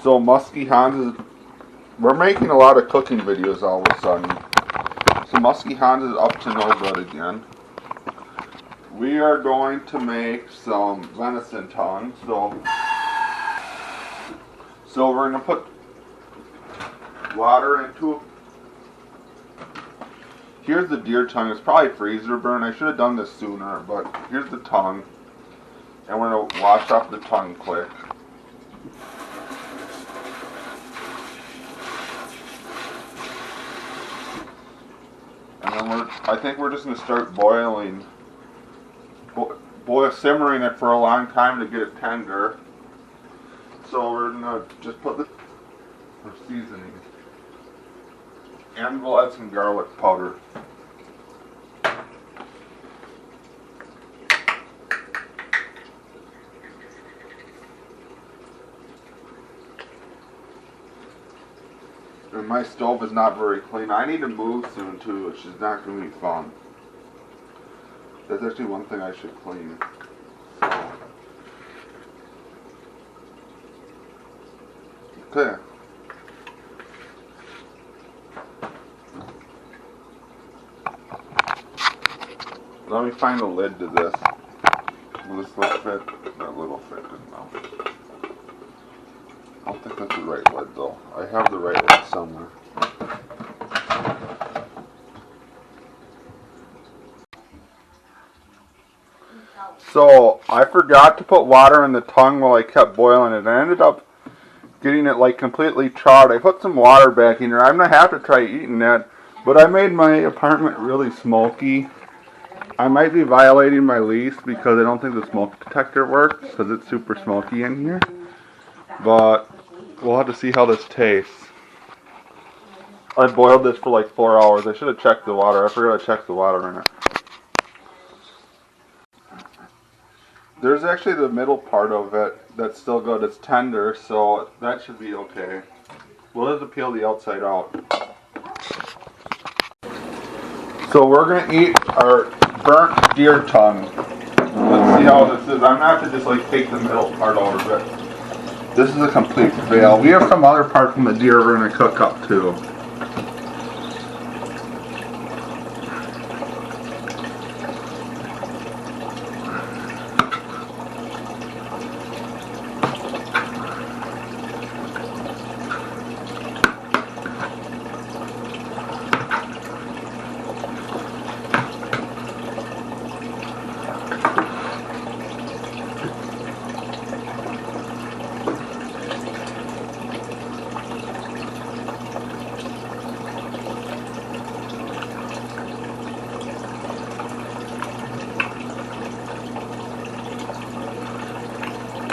So Muskie Hans is, we're making a lot of cooking videos all of a sudden. So Muskie Hans is up to no good again. We are going to make some venison tongue. So we're going to put water into. Here's the deer tongue. It's probably freezer burn. I should have done this sooner, but here's the tongue. And we're going to wash off the tongue quick. And then I think we're just going to start boiling. Simmering it for a long time to get it tender. So we're going to just put our seasoning. And we'll add some garlic powder. And my stove is not very clean. I need to move soon too, which is not going to be fun. That's actually one thing I should clean. Okay. Let me find a lid to this. Will this lid fit? That little fit didn't know. I don't think that's the right lid though. I have the right lid somewhere. So I forgot to put water in the tongue while I kept boiling it. I ended up getting it like completely charred. I put some water back in here. I'm gonna have to try eating that, but I made my apartment really smoky. I might be violating my lease because I don't think the smoke detector works because it's super smoky in here. But we'll have to see how this tastes. I boiled this for like 4 hours. I should have checked the water. I forgot to check the water in it. There's actually the middle part of it that's still good. It's tender, so that should be okay. We'll have to peel the outside out. So we're going to eat our burnt deer tongue. Let's see how this is. I'm going to have to just like take the middle part out of it. This is a complete fail. We have some other part from the deer we're going to cook up too.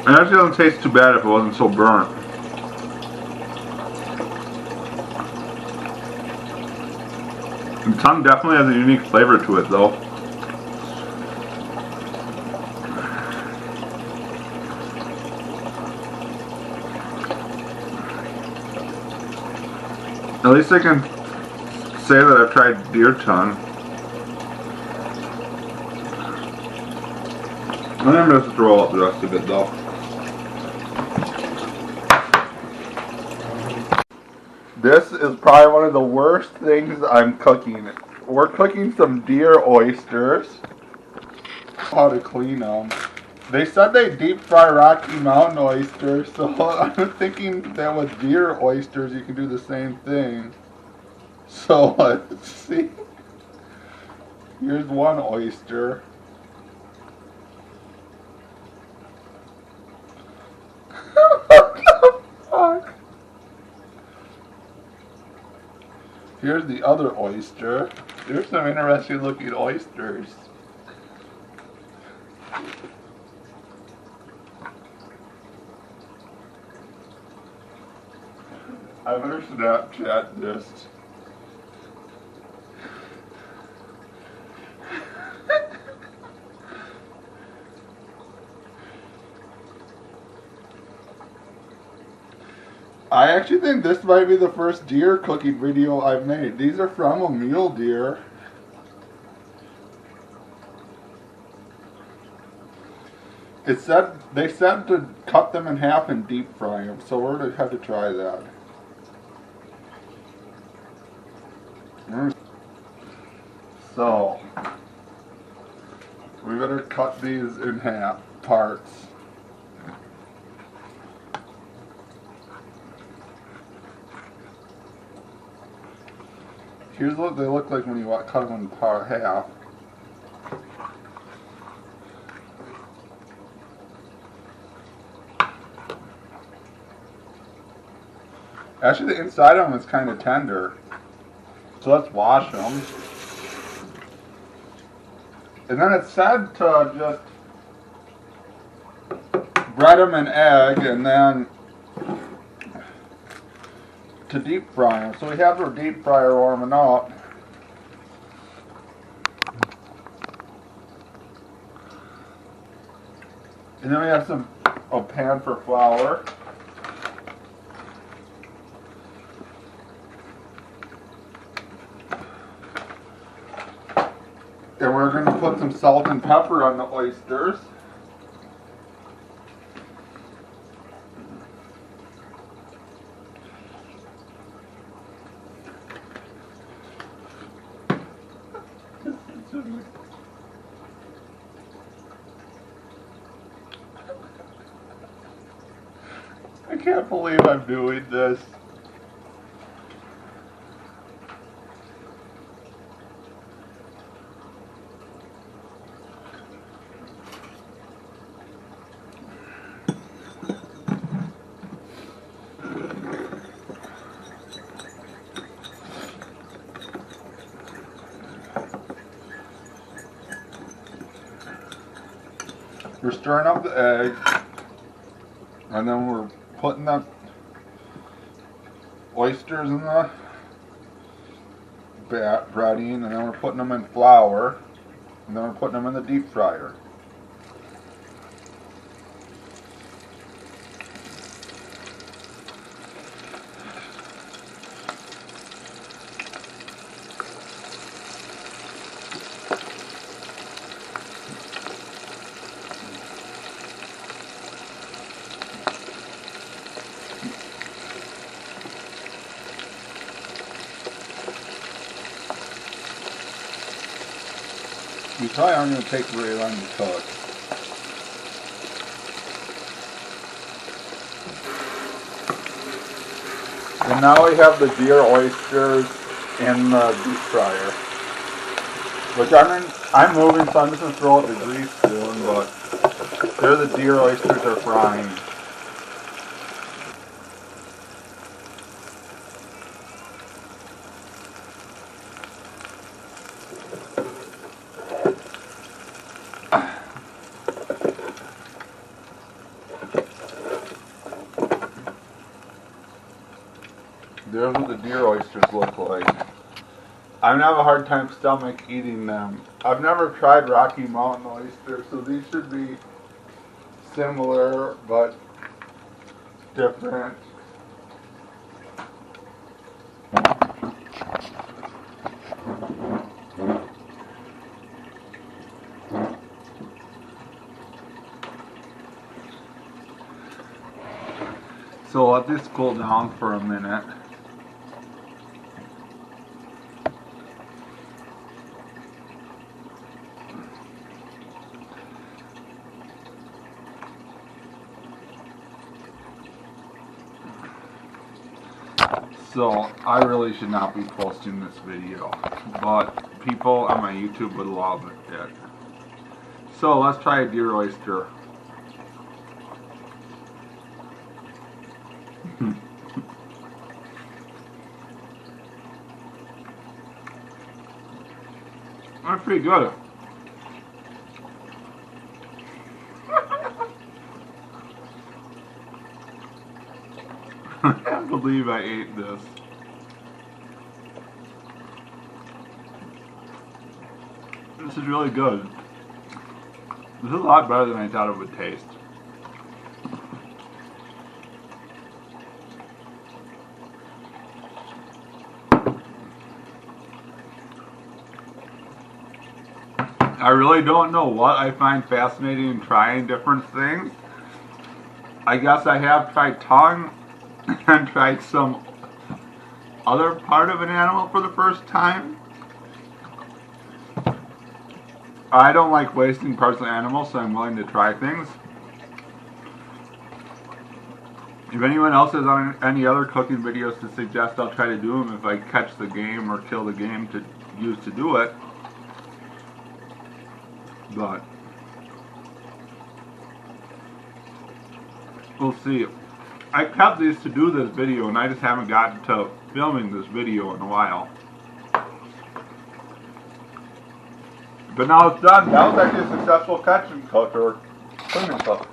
It actually doesn't taste too bad if it wasn't so burnt. The tongue definitely has a unique flavor to it though. At least I can say that I've tried deer tongue. I'm gonna just throw out the rest of it though. This is probably one of the worst things I'm cooking. We're cooking some deer oysters. How to clean them. They said they deep fry Rocky Mountain oysters, so I'm thinking that with deer oysters you can do the same thing. So let's see. Here's one oyster. What the fuck? Here's the other oyster. There's some interesting looking oysters. I better Snapchat this. I actually think this might be the first deer cooking video I've made. These are from a mule deer. they said to cut them in half and deep fry them, so we're gonna have to try that. So we better cut these in half parts. Here's what they look like when you cut them in half. Actually, the inside of them is kind of tender. So let's wash them. And then it's said to just bread them in egg and then to deep fry them. So we have our deep fryer warming up. And then we have a pan for flour. And we're going to put some salt and pepper on the oysters. I can't believe I'm doing this. We're stirring up the egg, and then we're putting the oysters in the breading, and then we're putting them in flour, and then we're putting them in the deep fryer. You probably aren't going to take very long to cook. And now we have the deer oysters in the deep fryer. Which I'm moving, so I'm just going to throw out the grease soon, but there the deer oysters are frying. There's what the deer oysters look like. I'm gonna have a hard time stomach eating them. I've never tried Rocky Mountain oysters, so these should be similar but different. So let this cool down for a minute. So I really should not be posting this video, but people on my YouTube would love it. So let's try a deer oyster. That's pretty good. I can't believe I ate this. This is really good. This is a lot better than I thought it would taste. I really don't know what I find fascinating in trying different things. I guess I have tried tongue and tried some other part of an animal for the first time. I don't like wasting parts of animals, so I'm willing to try things. If anyone else has any other cooking videos to suggest, I'll try to do them if I catch the game or kill the game to use to do it. But we'll see. I kept these to do this video, and I just haven't gotten to filming this video in a while. But now it's done. That was actually a successful catch and cook or clean and cook.